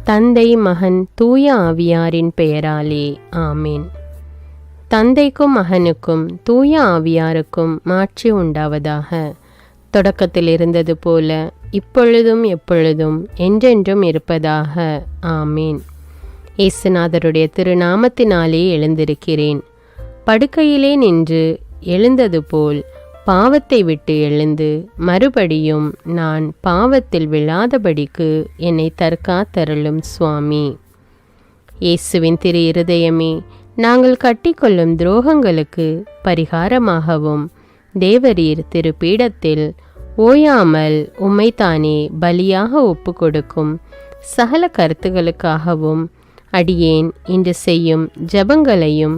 தந்தை, மகன், தூய ஆவியாரின் பெயராலே ஆமேன். தந்தைக்கும் மகனுக்கும் தூய ஆவியாருக்கும் மாட்சி உண்டாவதாக. தொடக்கத்தில் இருந்தது போல இப்பொழுதும் எப்பொழுதும் என்றென்றும் இருப்பதாக ஆமேன். இயேசுநாதருடைய திருநாமத்தினாலே எழுந்திருக்கிறேன். படுக்கையிலே நின்று எழுந்தது போல் பாவத்தை விட்டு எழுந்து மறுபடியும் நான் பாவத்தில் விழாதபடிக்கு என்னை தற்காத்தருளும் சுவாமி. இயேசுவின் திரு இருதயமே, நாங்கள் கட்டிக்கொள்ளும் துரோகங்களுக்கு பரிகாரமாகவும் தேவரீர் திரு பீடத்தில் ஓயாமல் உம்மைத்தானே பலியாக ஒப்பு கொடுக்கும் சகல கருத்துகளுக்காகவும் அடியேன் இன்று செய்யும் ஜபங்களையும்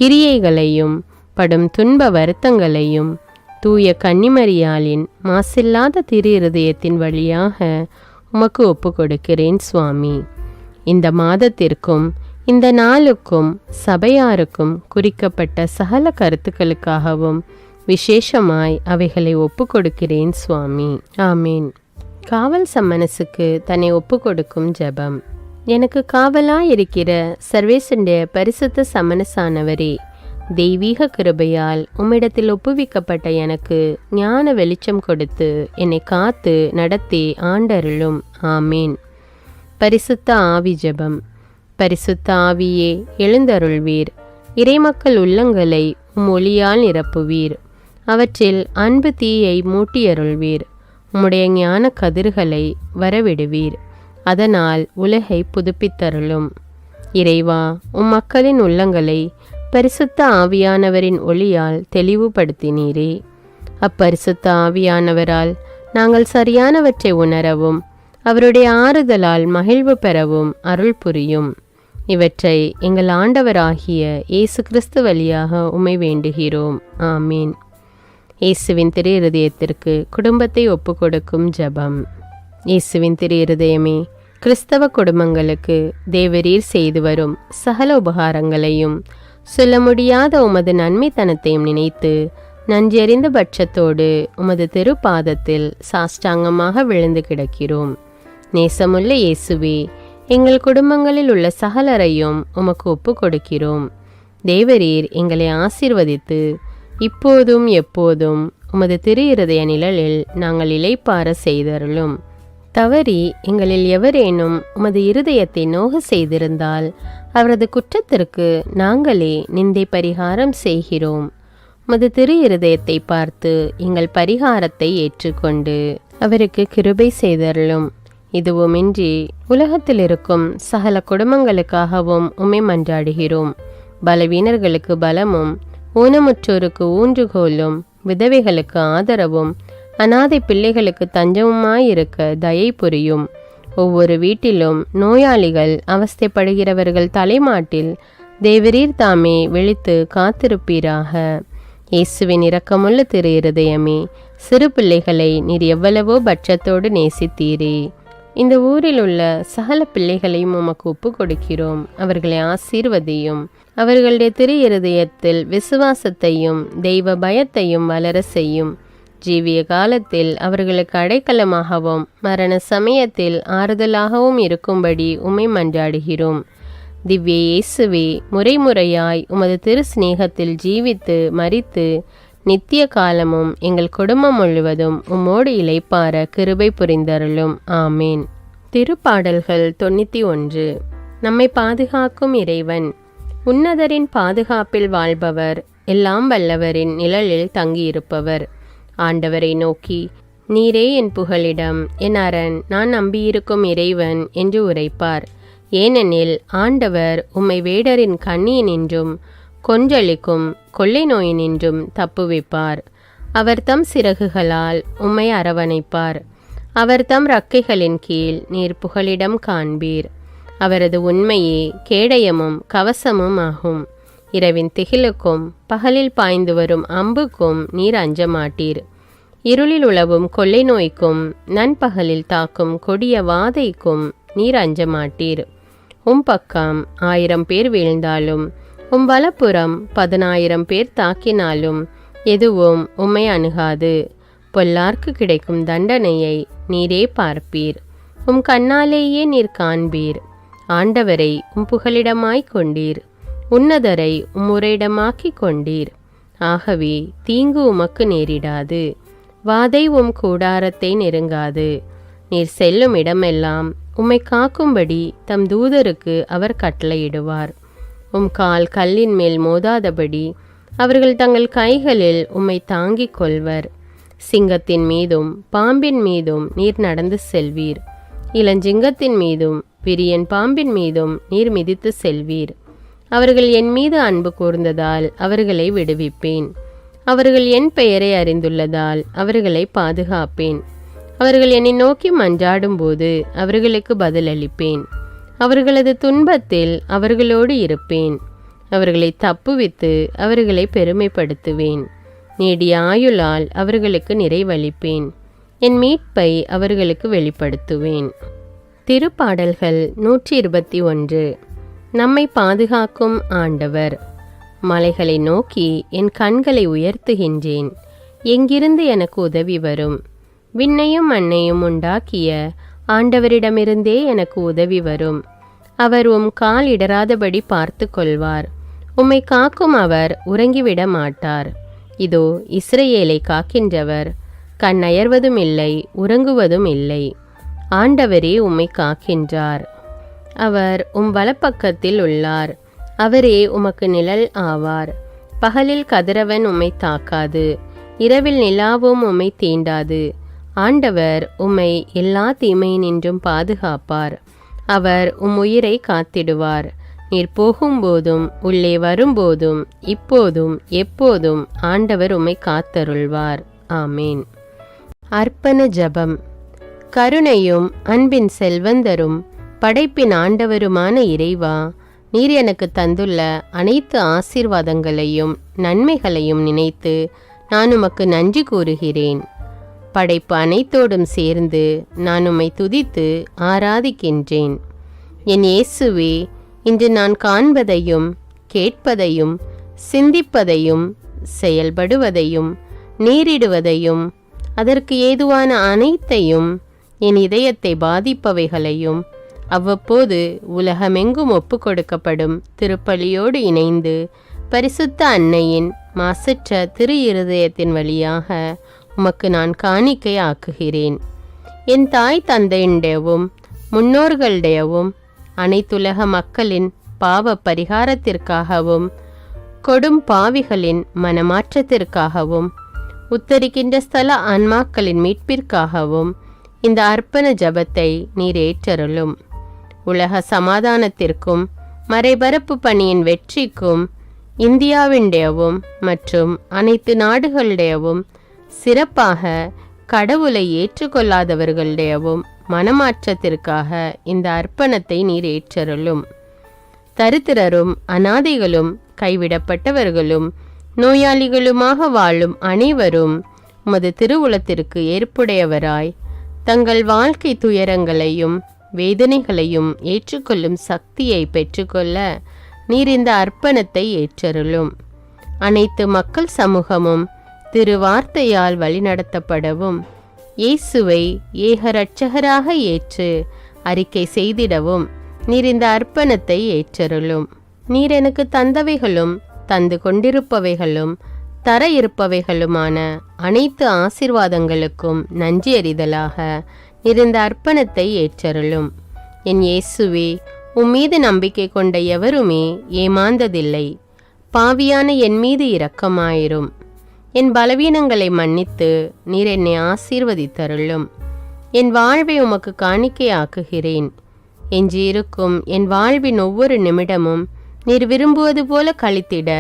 கிரியைகளையும் படும் துன்ப வருத்தங்களையும் தூய கன்னிமரியாளின் மாசில்லாத திரு இருதயத்தின் வழியாக உமக்கு ஒப்பு கொடுக்கிறேன் சுவாமி. இந்த மாதத்திற்கும் இந்த நாளுக்கும் சபையாருக்கும் குறிக்கப்பட்ட சகல கருத்துக்களுக்காகவும் விசேஷமாய் அவைகளை ஒப்பு கொடுக்கிறேன் சுவாமி. ஆமீன். காவல் சம்மனசுக்கு தன்னை ஒப்பு கொடுக்கும் ஜெபம். எனக்கு காவலாயிருக்கிற சர்வேசனுடைய பரிசுத்த சமனசானவரே, தெய்வீக கிருபையால் உம்மிடத்தில் ஒப்புவிக்கப்பட்ட எனக்கு ஞான வெளிச்சம் கொடுத்து என்னை காத்து நடத்தி ஆண்டருளும். ஆமீன். பரிசுத்த ஆவி ஜெபம். பரிசுத்த ஆவியே, எழுந்தருள்வீர். இறைமக்கள் உள்ளங்களை ஒளியால் நிரப்புவீர். அவற்றில் அன்பு தீயை மூட்டியருள்வீர். உம்முடைய ஞான கதிர்களை வரவிடுவீர். அதனால் உலகை புதுப்பித்தருளும். இறைவா, உம் மக்களின் உள்ளங்களை பரிசுத்த ஆவியானவரின் ஒளியால் தெளிவுபடுத்தினீரே. அப்பரிசுத்த ஆவியானவரால் நாங்கள் சரியானவற்றை உணரவும் அவருடைய ஆறுதலால் மகிழ்வு பெறவும் அருள் புரியும். இவற்றை எங்கள் ஆண்டவராகிய இயேசு கிறிஸ்து வழியாக உம்மை வேண்டுகிறோம். ஆமீன். இயேசுவின் திரு இருதயத்திற்கு குடும்பத்தை ஒப்பு கொடுக்கும் ஜெபம். இயேசுவின் திரு இருதயமே, கிறிஸ்தவ குடும்பங்களுக்கு தேவரீர் செய்து வரும் சகல உபகாரங்களையும் சொல்ல முடியாத உமது நன்மைத்தனத்தையும் நினைத்து நன்றியறிந்த பட்சத்தோடு உமது திருப்பாதத்தில் சாஷ்டாங்கமாக விழுந்து கிடக்கிறோம். நேசமுள்ள இயேசுவே, எங்கள் குடும்பங்களில் உள்ள சகலரையும் உமக்கு ஒப்பு கொடுக்கிறோம். தேவரீர் எங்களை ஆசீர்வதித்து இப்போதும் எப்போதும் உமது திரு இருதய நிழலில் நாங்கள் இளைப்பார செய்தருளும். தவறி எங்களில் எவரேனும் உமது இருதயத்தை நோக செய்திருந்தால் அவரது குற்றத்திற்கு நாங்களே நிந்தை பரிகாரம் செய்கிறோம். உமது திரு இருதயத்தை பார்த்து எங்கள் பரிகாரத்தை ஏற்றுக்கொண்டு அவருக்கு கிருபை செய்தருளும். இதுவுமின்றி உலகத்தில் இருக்கும் சகல குடும்பங்களுக்காகவும் உம்மை மன்றாடுகிறோம். பலவீனர்களுக்கு பலமும் ஊனமுற்றோருக்கு ஊன்றுகோலும் விதவைகளுக்கு ஆதரவும் அனாதை பிள்ளைகளுக்கு தஞ்சமுமாயிருக்க தயை புரியும். ஒவ்வொரு வீட்டிலும் நோயாளிகள் அவஸ்தைப்படுகிறவர்கள் தலைமாட்டில் தேவரீர் தாமே விழித்து காத்திருப்பீராக. இயேசுவின் இரக்கமுள்ள திரு இருதயமே, சிறு பிள்ளைகளை நீர் எவ்வளவோ பட்சத்தோடு நேசித்தீரே. இந்த ஊரில் உள்ள சகல பிள்ளைகளையும் உமக்கு ஒப்பு கொடுக்கிறோம். அவர்களை ஆசீர்வதியும். அவர்களுடைய திரு இருதயத்தில் விசுவாசத்தையும் தெய்வ பயத்தையும் வளர செய்யும். ஜீவிய காலத்தில் அவர்களுக்கு அடைக்கலமாகவும் மரண சமயத்தில் ஆறுதலாகவும் இருக்கும்படி உம்மை மன்றாடுகிறோம். திவ்ய இயேசுவே, முறைமுறையாய் உமது திரு சிநேகத்தில் ஜீவித்து மரித்து நித்திய காலமும் எங்கள் குடும்பம் முழுவதும் உம்மோடு இளைப்பார கிருபை புரிந்தருளும். ஆமேன். திருப்பாடல்கள் 91. நம்மை பாதுகாக்கும் இறைவன். உன்னதரின் பாதுகாப்பில் வாழ்பவர், எல்லாம் வல்லவரின் நிழலில் தங்கியிருப்பவர். ஆண்டவரை நோக்கி, நீரே என் புகலிடம், என் அரண், நான் நம்பியிருக்கும் இறைவன் என்று உரைப்பார். ஏனெனில் ஆண்டவர் உம்மை வேடரின் கண்ணியினின்றும் கொன்றளிக்கும் கொள்ளை நோயினின்றும் தப்புவிப்பார். அவர் தம் சிறகுகளால் உம்மை அரவணைப்பார். அவர் தம் இறக்கைகளின் கீழ் நீர் புகலிடம் காண்பீர். அவரது உண்மையே கேடயமும் கவசமும் ஆகும். இரவின் திகிலுக்கும் பகலில் பாய்ந்து வரும் அம்புக்கும் நீர் அஞ்ச மாட்டீர். இருளில் உலவும் கொள்ளை நோய்க்கும் நண்பகலில் தாக்கும் கொடிய வாதைக்கும் நீர் அஞ்ச மாட்டீர். உம் பக்கம் 1000 பேர் வீழ்ந்தாலும் உம் வலப்புறம் 10,000 பேர் தாக்கினாலும் எதுவும் உம்மை அணுகாது. பொல்லார்க்கு கிடைக்கும் தண்டனையை நீரே பார்ப்பீர். உம் கண்ணாலேயே நீர் காண்பீர். ஆண்டவரை உம் புகலிடமாய்க் கொண்டீர். உன்னதரை உம் உறையிடமாக்கிக் கொண்டீர். ஆகவே தீங்கு உமக்கு நேரிடாது. வாதை உம் கூடாரத்தை நெருங்காது. நீர் செல்லும் இடமெல்லாம் உம்மை காக்கும்படி தம் தூதருக்கு அவர் கட்டளையிடுவார். உம் கால் கல்லின் மேல் மோதாதபடி அவர்கள் தங்கள் கைகளில் உம்மை தாங்கிக் கொள்வர். சிங்கத்தின் மீதும் பாம்பின் மீதும் நீர் நடந்து செல்வீர். இளஞ்சிங்கத்தின் மீதும் விரியன் பாம்பின் மீதும் நீர் மிதித்து செல்வீர். அவர்கள் என் மீது அன்பு கூர்ந்ததால் அவர்களை விடுவிப்பேன். அவர்கள் என் பெயரை அறிந்துள்ளதால் அவர்களை பாதுகாப்பேன். அவர்கள் என்னை நோக்கி மன்றாடும்போது அவர்களுக்கு பதிலளிப்பேன். அவர்களது துன்பத்தில் அவர்களோடு இருப்பேன். அவர்களை தப்புவித்து அவர்களை பெருமைப்படுத்துவேன். நீடிய ஆயுளால் அவர்களுக்கு நிறைவளிப்பேன். என் மீட்பை அவர்களுக்கு வெளிப்படுத்துவேன். திருப்பாடல்கள் 121. நம்மை பாதுகாக்கும் ஆண்டவர். மலைகளை நோக்கி என் கண்களை உயர்த்துகின்றேன். எங்கிருந்து எனக்கு உதவி வரும்? விண்ணையும் மண்ணையும் உண்டாக்கிய ஆண்டவரிடமிருந்தே எனக்கு உதவி வரும். அவர் உம் கால் இடராதபடி பார்த்து கொள்வார். உம்மை காக்கும் அவர் உறங்கிவிட மாட்டார். இதோ இஸ்ரவேலை காக்கின்றவர் கண்ணயர்வதும் இல்லை, உறங்குவதும் இல்லை. ஆண்டவரே உம்மை காக்கின்றார். அவர் உம் வலப்பக்கத்தில் உள்ளார். அவரே உமக்கு நிழல் ஆவார். பகலில் கதிரவன் உம்மை தாக்காது, இரவில் நிலாவும் உம்மை தீண்டாது. ஆண்டவர் உம்மை எல்லா தீமையினின்றும் பாதுகாப்பார். அவர் உம் உயிரை காத்திடுவார். நீர் போகும்போதும் உள்ளே வரும்போதும் இப்போதும் எப்போதும் ஆண்டவர் உம்மை காத்தருள்வார். ஆமேன். அர்ப்பண ஜெபம். கருணையும் அன்பின் செல்வந்தரும் படைப்பின் ஆண்டவருமான இறைவா, நீர் எனக்கு தந்துள்ள அனைத்து ஆசீர்வாதங்களையும் நன்மைகளையும் நினைத்து நான் உமக்கு நன்றி கூறுகிறேன். படைப்பு அனைத்தோடும் சேர்ந்து நான் உம்மை துதித்து ஆராதிக்கின்றேன். என் இயேசுவே, இன்று நான் காண்பதையும் கேட்பதையும் சிந்திப்பதையும் செயல்படுவதையும் நேரிடுவதையும் அதற்கு ஏதுவான அனைத்தையும் என் இதயத்தை பாதிப்பவைகளையும் அவ்வப்போது உலகமெங்கும் ஒப்பு கொடுக்கப்படும் திருப்பலியோடு இணைந்து பரிசுத்த அன்னையின் மாசற்ற திரு இருதயத்தின் வழியாக உமக்கு நான் காணிக்கை ஆக்குகிறேன். என் தாய் தந்தையுடையவும் முன்னோர்களுடையவும் அனைத்துலக மக்களின் பாவ பரிகாரத்திற்காகவும் கொடும் பாவிகளின் மனமாற்றத்திற்காகவும் உத்தரிக்கின்ற ஸ்தல ஆன்மாக்களின் மீட்பிற்காகவும் இந்த அர்ப்பண ஜபத்தை நீர் ஏற்றருளும். உலக சமாதானத்திற்கும் மறைபரப்பு பணியின் வெற்றிக்கும் இந்தியாவின்டையவும் மற்றும் அனைத்து நாடுகளுடையவும் சிறப்பாக கடவுளை ஏற்றுக்கொள்ளாதவர்களுடையவும் மனமாற்றத்திற்காக இந்த அர்ப்பணத்தை நீர் ஏற்றருளும். தரித்திரரும் அனாதைகளும் கைவிடப்பட்டவர்களும் நோயாளிகளுமாக வாழும் அனைவரும் உமது திருவுளத்திற்கு ஏற்புடையவராய் தங்கள் வாழ்க்கை துயரங்களையும் வேதனைகளையும் ஏற்றுக்கொள்ளும் சக்தியை பெற்றுக்கொள்ள நீர் இந்த அர்ப்பணத்தை ஏற்றருளும். அனைத்து மக்கள் சமூகமும் திருவார்த்தையால் வழிநடத்தப்படவும் இயேசுவை ஏக இரட்சகராக ஏற்று அறிக்கை செய்திடவும் நீர் இந்த அர்ப்பணத்தை ஏற்றருளும். நீர் எனக்கு தந்தவைகளும் தந்து கொண்டிருப்பவைகளும் தர இருப்பவைகளுமான அனைத்து ஆசீர்வாதங்களுக்கும் நன்றி அறிதலாக நீர் இந்த அர்ப்பணத்தை ஏற்றருளும். என் இயேசுவே, உம்மீது நம்பிக்கை கொண்ட எவருமே ஏமாந்ததில்லை. பாவியான என் மீது இரக்கமாயிரும். என் பலவீனங்களை மன்னித்து நீர் என்னை ஆசீர்வதித்தருளும். என் வாழ்வை உமக்கு காணிக்கையாக்குகிறேன். எஞ்சியிருக்கும் என் வாழ்வின் ஒவ்வொரு நிமிடமும் நீர் விரும்புவது போல கழித்திட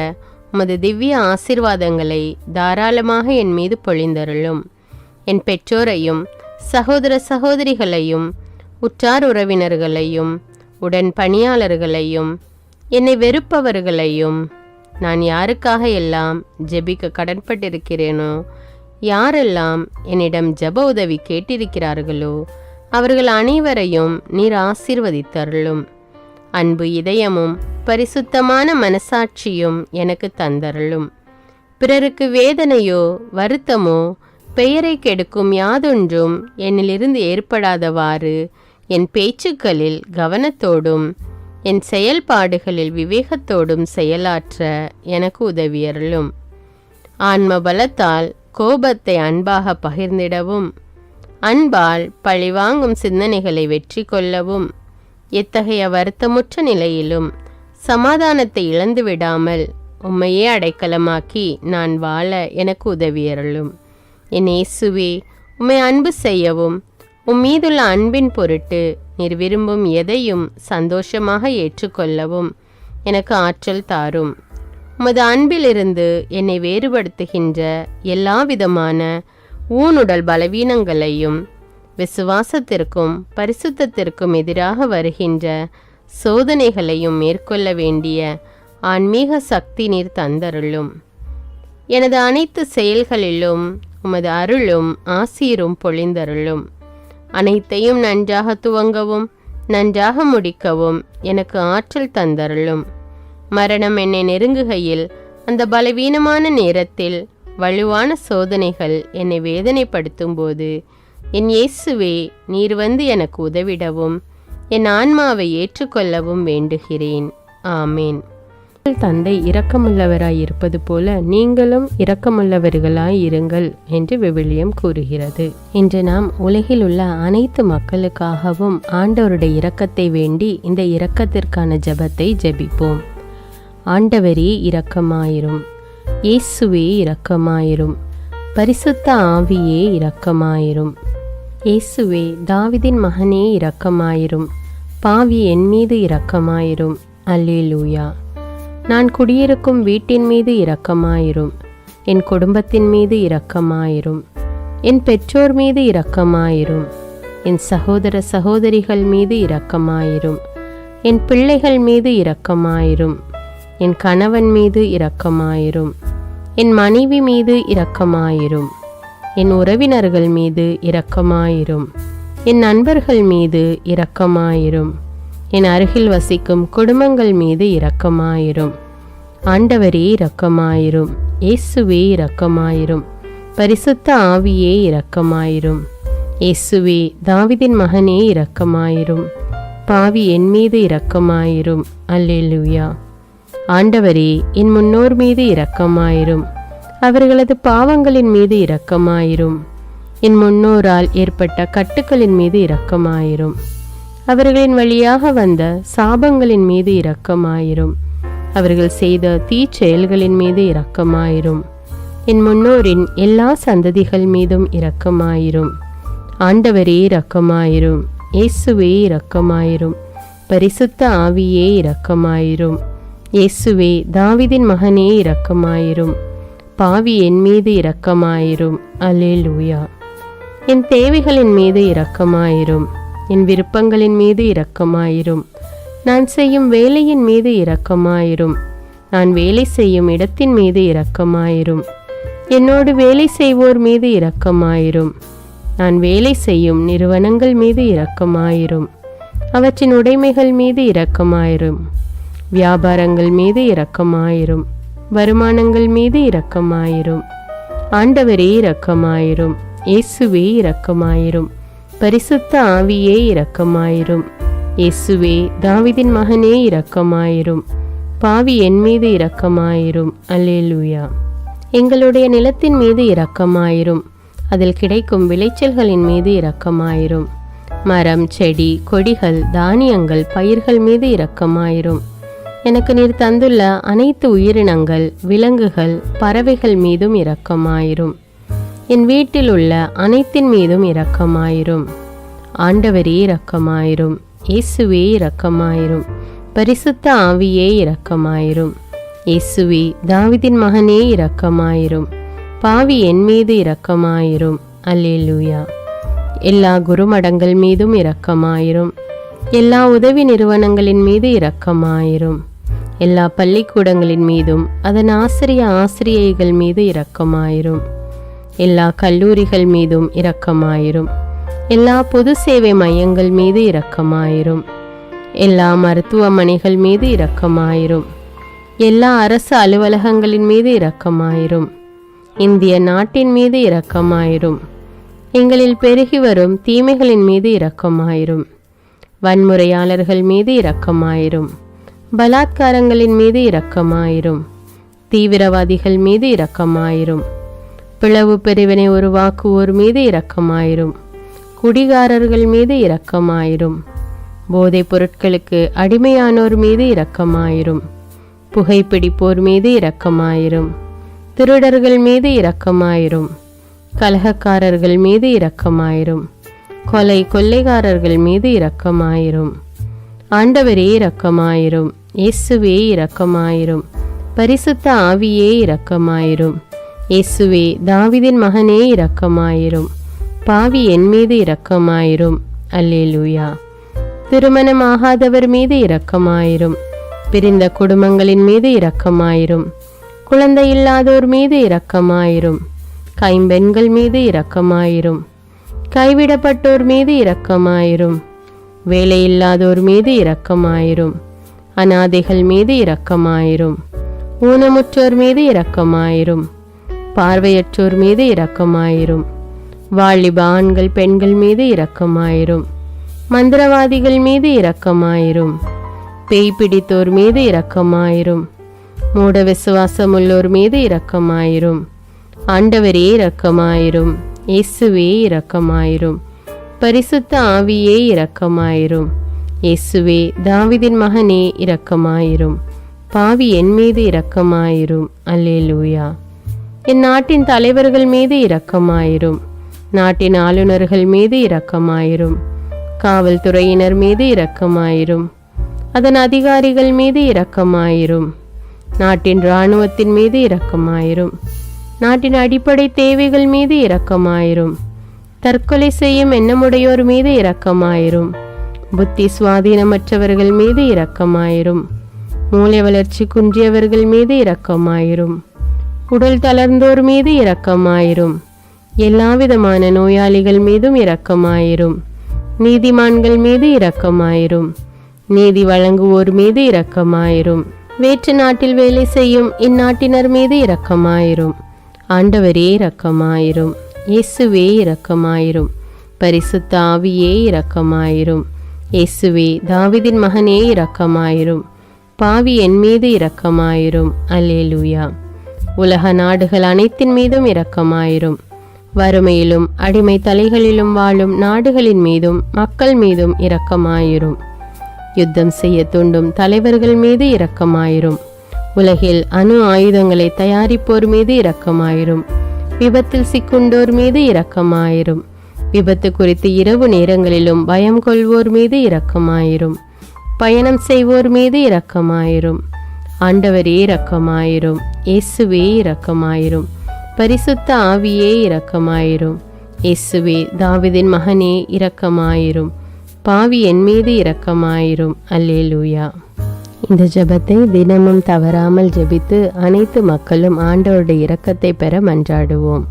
உமது திவ்ய ஆசீர்வாதங்களை தாராளமாக என் மீது பொழிந்தருளும். என் பெற்றோரையும் சகோதர சகோதரிகளையும் உற்றார் உறவினர்களையும் உடன் பணியாளர்களையும் என்னை வெறுப்பவர்களையும் நான் யாருக்காக எல்லாம் ஜெபிக்க கடன்பட்டிருக்கிறேனோ, யாரெல்லாம் என்னிடம் ஜெப உதவி கேட்டிருக்கிறார்களோ அவர்கள் அனைவரையும் நீர் ஆசீர்வதித்தருளும். அன்பு இதயமும் பரிசுத்தமான மனசாட்சியும் எனக்கு தந்தருளும். பிறருக்கு வேதனையோ வருத்தமோ பெயரை கெடுக்கும் யாதொன்றும் என்னிலிருந்து ஏற்படாதவாறு என் பேச்சுக்களில் கவனத்தோடும் என் செயல்பாடுகளில் விவேகத்தோடும் செயலாற்ற எனக்கு உதவியருளும். ஆன்ம பலத்தால் கோபத்தை அன்பாக பகிர்ந்திடவும், அன்பால் பழிவாங்கும் சிந்தனைகளை வெற்றி கொள்ளவும், எத்தகைய வருத்தமுற்ற நிலையிலும் சமாதானத்தை இழந்து விடாமல் உம்மையே அடைக்கலமாக்கி நான் வாழ எனக்கு உதவியருளும். என் இயேசுவே, உம்மை அன்பு செய்யவும் மீதுள்ள அன்பின் பொருட்டு நீர் விரும்பும் எதையும் சந்தோஷமாக ஏற்றுக்கொள்ளவும் எனக்கு ஆற்றல் தாரும். உமது அன்பிலிருந்து என்னை வேறுபடுத்துகின்ற எல்லா விதமான ஊனுடல் பலவீனங்களையும் விசுவாசத்திற்கும் பரிசுத்தத்திற்கும் எதிராக வருகின்ற சோதனைகளையும் மேற்கொள்ள வேண்டிய ஆன்மீக சக்தி நீர் தந்தருளும். எனது அனைத்து செயல்களிலும் உமது அருளும் ஆசீரும் பொழிந்தருளும். அனைத்தையும் நன்றாக துவங்கவும் நன்றாக முடிக்கவும் எனக்கு ஆற்றல் தந்தருளும். மரணம் என்னை நெருங்குகையில் அந்த பலவீனமான நேரத்தில் வலுவான சோதனைகள் என்னை வேதனைப்படுத்தும் போது என் இயேசுவே, நீர் வந்து எனக்கு உதவிடவும் என் ஆன்மாவை ஏற்றுக்கொள்ளவும் வேண்டுகிறேன். ஆமேன். தந்தை இரக்கமுள்ளவராய் இருப்பது போல நீங்களும் இரக்கமுள்ளவர்களாய் இருங்கள் என்று விவிலியம் கூறுகிறது. இன்று நாம் உலகில் உள்ள அனைத்து மக்களுக்காகவும் ஆண்டவருடைய இரக்கத்தை வேண்டி இந்த இரக்கத்திற்கான ஜெபத்தை ஜெபிப்போம். ஆண்டவரே இரக்கமாயிரும், இயேசுவே இரக்கமாயிரும், பரிசுத்த ஆவியே இரக்கமாயிரும். இயேசுவே, தாவீதின் மகனே இரக்கமாயிரும், பாவி என் மீது இரக்கமாயிரும். அல்லேலூயா. நான் குடியிருக்கும் வீட்டின் மீது இரக்கமாயிரும், என் குடும்பத்தின் மீது இரக்கமாயிரும், என் பெற்றோர் மீது இரக்கமாயிரும், என் சகோதர சகோதரிகள் மீது இரக்கமாயிரும், என் பிள்ளைகள் மீது இரக்கமாயிரும், என் கணவன் மீது இரக்கமாயிரும், என் மனைவி மீது இரக்கமாயிரும், என் உறவினர்கள் மீது இரக்கமாயிரும், என் நண்பர்கள் மீது இரக்கமாயிரும், என் அருகில் வசிக்கும் குடும்பங்கள் மீது இரக்கமாயிரும். ஆண்டவரே இரக்கமாயிரும், இயேசுவே இரக்கமாயிரும், பரிசுத்த ஆவியே இரக்கமாயிரும். இயேசுவே, தாவீதின் மகனே இரக்கமாயிரும், பாவி என் மீது இரக்கமாயிரும். அல்லேலூயா. ஆண்டவரே, என் முன்னோர் மீது இரக்கமாயிரும், அவர்களது பாவங்களின் மீது இரக்கமாயிரும். என் முன்னோரால் ஏற்பட்ட கட்டுக்களின் மீது இரக்கமாயிரும், அவர்களின் வழியாக வந்த சாபங்களின் மீது இரக்கமாயிரும், அவர்கள் செய்த தீச்செயல்களின் மீது இரக்கமாயிரும். என் முன்னோரின் எல்லா சந்ததிகள் மீதும் இரக்கமாயிரும். ஆண்டவரே இரக்கமாயிரும், இயேசுவே இரக்கமாயிரும், பரிசுத்த ஆவியே இரக்கமாயிரும். இயேசுவே, தாவீதின் மகனே இரக்கமாயிரும், பாவி என் மீது இரக்கமாயிரும். அல்லேலூயா. என் தேவைகளின் மீது இரக்கமாயிரும், என் விருப்பங்களின் மீது இரக்கமாயிரும், நான் செய்யும் வேலையின் மீது இரக்கமாயிரும், நான் வேலை செய்யும் இடத்தின் மீது இரக்கமாயிரும், என்னோடு வேலை செய்வோர் மீது இரக்கமாயிரும், நான் வேலை செய்யும் நிறுவனங்கள் மீது இரக்கமாயிரும், அவற்றின் உடைமைகள் மீது இரக்கமாயிரும், வியாபாரங்கள் மீது இரக்கமாயிரும், வருமானங்கள் மீது இரக்கமாயிரும். ஆண்டவரே இரக்கமாயிரும், இயேசுவே இரக்கமாயிரும், பரிசுத்த ஆவியே இரக்கமாயிரும். இயேசுவே, தாவீதின் மகனே இரக்கமாயிரும், பாவி என் மீது இரக்கமாயிரும். அல்லேலூயா. எங்களுடைய நிலத்தின் மீது இரக்கமாயிரும், அதில் கிடைக்கும் விளைச்சல்களின் மீது இரக்கமாயிரும். மரம், செடி, கொடிகள், தானியங்கள், பயிர்கள் மீது இரக்கமாயிரும். எனக்கு நீர் தந்துள்ள அனைத்து உயிரினங்கள், விலங்குகள், பறவைகள் மீதும் இரக்கமாயிரும். என் வீட்டில் உள்ள அனைத்தின் மீதும் இரக்கமாயிரும். ஆண்டவரே இரக்கமாயிரும், இயேசுவே இரக்கமாயிரும், பரிசுத்த ஆவியே இரக்கமாயிரும். இயேசுவே, தாவீதின் மகனே இரக்கமாயிரும், பாவி என் மீது இரக்கமாயிரும். அல்லேலூயா. எல்லா குருமடங்கள் மீதும் இரக்கமாயிரும், எல்லா உதவி நிறுவனங்களின் மீது இரக்கமாயிரும், எல்லா பள்ளிக்கூடங்களின் மீதும் அதன் ஆசிரியைகள் மீது இரக்கமாயிரும், எல்லா கல்லூரிகள் மீதும் இரக்கமாயிரும், எல்லா பொது சேவை மையங்கள் மீது இரக்கமாயிரும், எல்லா மருத்துவமனைகள் மீது இரக்கமாயிரும், எல்லா அரசு அலுவலகங்களின் மீது இரக்கமாயிரும், இந்திய நாட்டின் மீது இரக்கமாயிரும், எங்களில் பெருகி வரும் தீமைகளின் மீது இரக்கமாயிரும், வன்முறையாளர்கள் மீது இரக்கமாயிரும். பலாத்காரங்களின் மீது இரக்கமாயிரும். தீவிரவாதிகள் மீது இரக்கமாயிரும். பிளவு பிரிவினை உருவாக்குவோர் மீது இரக்கமாயிரும். குடிகாரர்கள் மீது இரக்கமாயிரும். போதைப் பொருட்களுக்கு அடிமையானோர் மீது இரக்கமாயிரும். புகைப்பிடிப்போர் மீது இரக்கமாயிரும். திருடர்கள் மீது இரக்கமாயிரும். கலகக்காரர்கள் மீது இரக்கமாயிரும். கொள்ளைக்காரர்கள் மீது இரக்கமாயிரும். ஆண்டவரே இரக்கமாயிரும். இயேசுவே இரக்கமாயிரும். பரிசுத்த ஆவியே இரக்கமாயிரும். இயேசுவே தாவீதின் மகனே இரக்கமாயிரும். பாவி என் மீது இரக்கமாயிரும். அல்லேலூயா. திருமணமாகாதவர் மீது இரக்கமாயிரும். பிரிந்த குடும்பங்களின் மீது இரக்கமாயிரும். குழந்தை இல்லாதோர் மீது இரக்கமாயிரும். கைம்பெண்கள் மீது இரக்கமாயிரும். கைவிடப்பட்டோர் மீது இரக்கமாயிரும். வேலையில்லாதோர் மீது இரக்கமாயிரும். அநாதைகள் மீது இரக்கமாயிரும். ஊனமுற்றோர் மீது இரக்கமாயிரும். பார்வையற்றோர் மீது இரக்கமாயிரும். வாலிப ஆண்கள் பெண்கள் மீது இரக்கமாயிரும். மந்திரவாதிகள் மீது இரக்கமாயிரும். பேய் பிடித்தோர் மீது இரக்கமாயிரும். மூட விசுவாசமுள்ளோர் மீது இரக்கமாயிரும். ஆண்டவரே இரக்கமாயிரும். இயேசுவே இரக்கமாயிரும். பரிசுத்த ஆவியே இரக்கமாயிரும். இயேசுவே தாவீதின் மகனே இரக்கமாயிரும். பாவி என் மீது இரக்கமாயிரும். அல்லேலூயா. என் நாட்டின் தலைவர்கள் மீது இரக்கமாயிரும். நாட்டின் ஆளுநர்கள் மீது இரக்கமாயிரும். காவல்துறையினர் மீது இரக்கமாயிரும். அதன் அதிகாரிகள் மீது இரக்கமாயிரும். நாட்டின் இராணுவத்தின் மீது இரக்கமாயிரும். நாட்டின் அடிப்படை தேவைகள் மீது இரக்கமாயிரும். தற்கொலை செய்யும் எண்ணமுடையோர் மீது இரக்கமாயிரும். புத்தி சுவாதீனமற்றவர்கள் மீது இரக்கமாயிரும். மூளை வளர்ச்சி குன்றியவர்கள் மீது இரக்கமாயிரும். உடல் தளர்ந்தோர் மீது இரக்கமாயிரும். எல்லாவிதமான நோயாளிகள் மீதும் இரக்கமாயிரும். நீதிமான்கள் மீது இரக்கமாயிரும். நீதி வழங்குவோர் மீது இரக்கமாயிரும். வேற்று நாட்டில் வேலை செய்யும் இந்நாட்டினர் மீது இரக்கமாயிரும். ஆண்டவரே இரக்கமாயிரும். இயேசுவே இரக்கமாயிரும். பரிசுத்த ஆவியே இரக்கமாயிரும். இயேசுவே தாவீதின் மகனே இரக்கமாயிரும். பாவி என் மீது இரக்கமாயிரும். அல்லேலூயா. உலக நாடுகள் அனைத்தின் மீதும் இரக்கமாயிரும். வறுமையிலும் அடிமை தலைகளிலும் வாழும் நாடுகளின் மீதும் மக்கள் மீதும் இரக்கமாயிரும். யுத்தம் செய்ய தூண்டும் தலைவர்கள் மீது இரக்கமாயிரும். உலகில் அணு ஆயுதங்களை தயாரிப்போர் மீது இரக்கமாயிரும். விபத்தில் சிக்குண்டோர் மீது இரக்கமாயிரும். விபத்து குறித்து இரவு நேரங்களிலும் பயம் கொள்வோர் மீது இரக்கமாயிரும். பயணம் செய்வோர் மீது இரக்கமாயிரும். ஆண்டவரே இரக்கமாயிரும். இயேசுவே இரக்கமாயிரும். பரிசுத்த ஆவியே இரக்கமாயிரும். இயேசுவே தாவீதின் மகனே இரக்கமாயிரும். பாவி என் மீது இரக்கமாயிரும். அல்லேலூயா. இந்த ஜெபத்தை தினமும் தவறாமல் ஜெபித்து அனைத்து மக்களும் ஆண்டவருடைய இரக்கத்தை பெற மன்றாடுவோம்.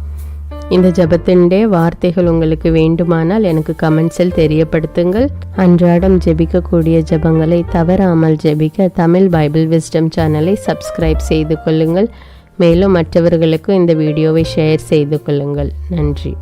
இந்த ஜெபத்தினுடைய வார்த்தைகள் உங்களுக்கு வேண்டுமானால் எனக்கு கமெண்ட்ஸில் தெரியப்படுத்துங்கள். அன்றாடம் ஜெபிக்கக்கூடிய ஜெபங்களை தவறாமல் ஜெபிக்க தமிழ் பைபிள் விஸ்டம் சேனலை சப்ஸ்கிரைப் செய்து கொள்ளுங்கள். மேலும் மற்றவர்களுக்கு இந்த வீடியோவை ஷேர் செய்து கொள்ளுங்கள். நன்றி.